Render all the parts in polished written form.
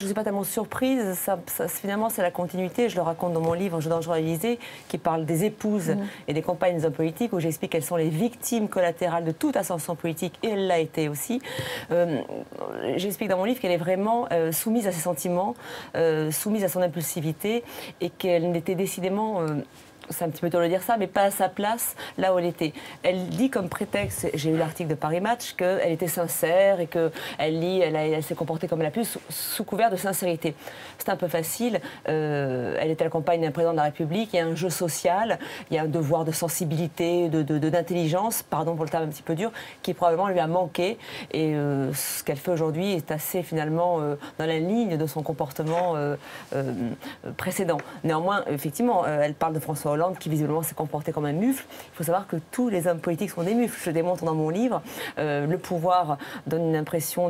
Je ne suis pas tellement surprise, finalement c'est la continuité, je le raconte dans mon livre « Je dangereux à l'Élysée » qui parle des épouses et des compagnes des hommes politiques, où j'explique qu'elles sont les victimes collatérales de toute ascension politique, et elle l'a été aussi. J'explique dans mon livre qu'elle est vraiment soumise à ses sentiments, soumise à son impulsivité, et qu'elle n'était décidément... c'est un petit peu tôt de dire ça, mais pas à sa place là où elle était. Elle dit comme prétexte, j'ai eu l'article de Paris Match, qu'elle était sincère et qu'elle s'est comportée comme elle a pu sous couvert de sincérité. C'est un peu facile. Elle était la compagne d'un président de la République, il y a un jeu social, il y a un devoir de sensibilité, d'intelligence, pardon pour le terme un petit peu dur, qui probablement lui a manqué. Et ce qu'elle fait aujourd'hui est assez finalement dans la ligne de son comportement précédent. Néanmoins, effectivement, elle parle de François Hollande qui visiblement s'est comporté comme un mufle. Il faut savoir que tous les hommes politiques sont des mufles. Je démontre dans mon livre. Le pouvoir donne une impression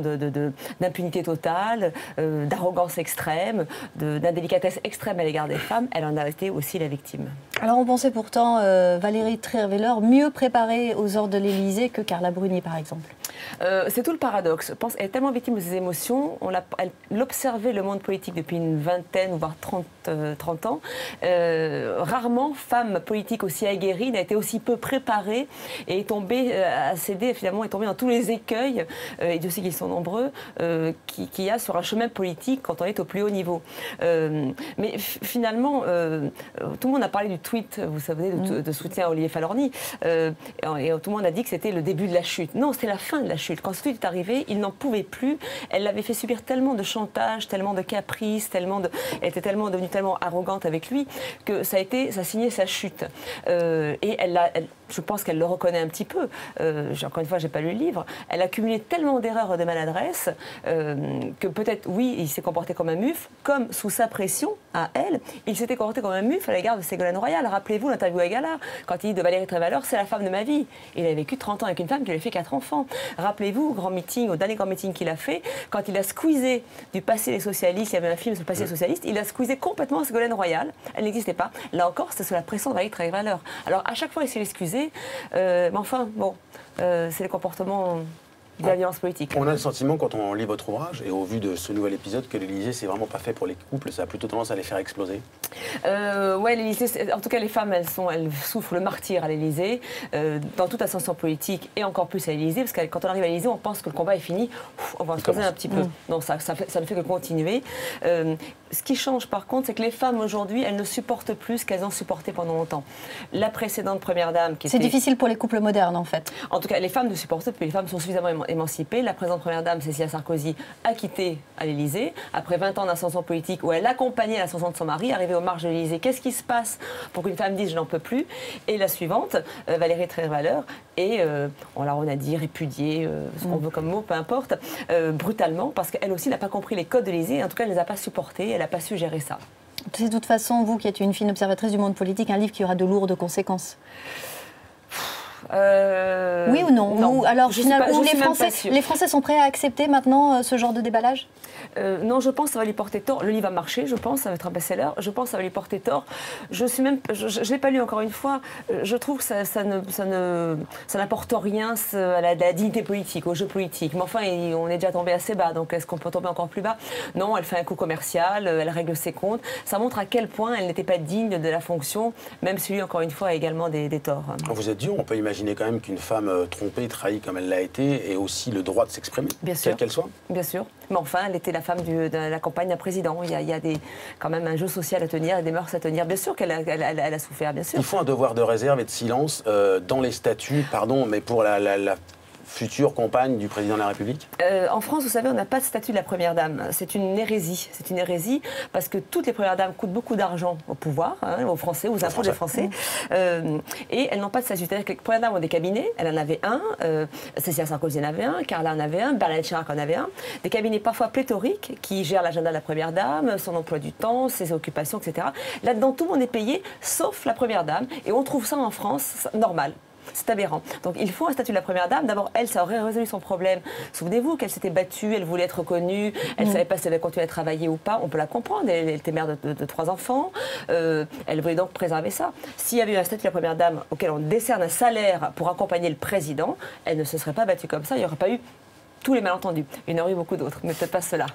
d'impunité totale, d'arrogance extrême, d'indélicatesse extrême à l'égard des femmes. Elle en a été aussi la victime. Alors on pensait pourtant Valérie Trierweiler mieux préparée aux ordres de l'Élysée que Carla Bruni par exemple. C'est tout le paradoxe. Je pense qu'elle est tellement victime de ses émotions. Elle observait le monde politique depuis une vingtaine, voire 30 ans. Rarement, femme politique aussi aguerrie n'a été aussi peu préparée et est tombée, a cédé, finalement, est tombée dans tous les écueils, et Dieu sait qu'ils sont nombreux, qu'il y a sur un chemin politique quand on est au plus haut niveau. Mais finalement, tout le monde a parlé du tweet, vous savez, de soutien à Olivier Falorni, et tout le monde a dit que c'était le début de la chute. Non, c'était la fin de la chute. Quand ce tweet est arrivé, il n'en pouvait plus. Elle l'avait fait subir tellement de chantage, tellement de caprices, elle était devenue tellement arrogante avec lui que ça a signé sa chute. Et je pense qu'elle le reconnaît un petit peu. Encore une fois, je n'ai pas lu le livre. Elle a cumulé tellement d'erreurs et de maladresses que peut-être, oui, il s'est comporté comme un mufle, comme sous sa pression à elle, il s'était comporté comme un mufle à l'égard de Ségolène Royal. Rappelez-vous l'interview à Gala, quand il dit de Valérie Trierweiler, c'est la femme de ma vie. Il a vécu 30 ans avec une femme qui lui a fait 4 enfants. Rappelez-vous, au dernier grand meeting qu'il a fait, quand il a squeezé du passé des socialistes, il y avait un film sur le passé des socialistes, il a squeezé complètement Ségolène Royal. Elle n'existait pas. Là encore, c'était sous la pression de Valérie Trierweiler. Alors, à chaque fois, il s'est excusé. Mais enfin, bon, c'est le comportement de la violence politique. On a le sentiment, quand on lit votre ouvrage, et au vu de ce nouvel épisode, que l'Élysée, c'est vraiment pas fait pour les couples, ça a plutôt tendance à les faire exploser. Ouais, l'Élysée, en tout cas, les femmes, elles souffrent le martyre à l'Élysée, dans toute ascension politique, et encore plus à l'Élysée, parce que quand on arrive à l'Élysée, on pense que le combat est fini, on va exploser un petit peu. Non, ça ne fait que continuer. Ce qui change, par contre, c'est que les femmes, aujourd'hui, elles ne supportent plus ce qu'elles ont supporté pendant longtemps. La précédente première dame... C'est difficile pour les couples modernes, en fait. En tout cas, les femmes ne supportent plus, les femmes sont suffisamment émancipée. La présente première dame, Cécilia Sarkozy, a quitté à l'Élysée après 20 ans d'ascension politique où elle accompagnait l'ascension de son mari, arrivée aux marges de l'Élysée. Qu'est-ce qui se passe pour qu'une femme dise je n'en peux plus? Et la suivante, Valérie Trierweiler, et on a dit répudiée, ce qu'on veut comme mot, peu importe, brutalement, parce qu'elle aussi n'a pas compris les codes de l'Élysée. En tout cas, elle ne les a pas supportés, elle n'a pas su gérer ça. C'est de toute façon, vous qui êtes une fine observatrice du monde politique, un livre qui aura de lourdes conséquences. Oui ou non, non. Ou alors finalement, les Français sont prêts à accepter maintenant ce genre de déballage? Non, je pense que ça va lui porter tort. Le livre va marcher, je pense, ça va être un best-seller. Je pense que ça va lui porter tort. Je ne l'ai pas lu encore une fois. Je trouve que ça n'apporte rien à la dignité politique, au jeu politique. Mais enfin, on est déjà tombé assez bas, donc est-ce qu'on peut tomber encore plus bas? Non, elle fait un coup commercial, elle règle ses comptes. Ça montre à quel point elle n'était pas digne de la fonction, même si lui, encore une fois, a également des torts. Vous êtes dur, on peut imaginer quand même qu'une femme trompée, trahie comme elle l'a été, ait aussi le droit de s'exprimer, quelle qu'elle soit. Bien sûr. Mais enfin, elle était la femme de la campagne d'un président. Il y a quand même un jeu social à tenir et des mœurs à tenir. Bien sûr qu'elle a souffert, bien sûr. Il faut un devoir de réserve et de silence dans les statuts, pardon, mais pour la future compagne du président de la République? En France, vous savez, on n'a pas de statut de la première dame. C'est une hérésie. C'est une hérésie parce que toutes les premières dames coûtent beaucoup d'argent au pouvoir, aux Français, aux impôts des Français. Et elles n'ont pas de statut. C'est-à-dire que les premières dames ont des cabinets. Elle en avait un, Cécilia Sarkozy en avait un, Carla en avait un, Bernadette Chirac en avait un. Des cabinets parfois pléthoriques qui gèrent l'agenda de la première dame, son emploi du temps, ses occupations, etc. Là-dedans, tout le monde est payé, sauf la première dame. Et on trouve ça en France normal. C'est aberrant. Donc il faut un statut de la première dame. D'abord, elle, ça aurait résolu son problème. Souvenez-vous qu'elle s'était battue, elle voulait être reconnue, elle ne savait pas si elle allait continuer à travailler ou pas. On peut la comprendre. Elle était mère de 3 enfants. Elle voulait donc préserver ça. S'il y avait eu un statut de la première dame auquel on décerne un salaire pour accompagner le président, elle ne se serait pas battue comme ça. Il n'y aurait pas eu tous les malentendus. Il y en aurait eu beaucoup d'autres, mais peut-être pas ceux-là.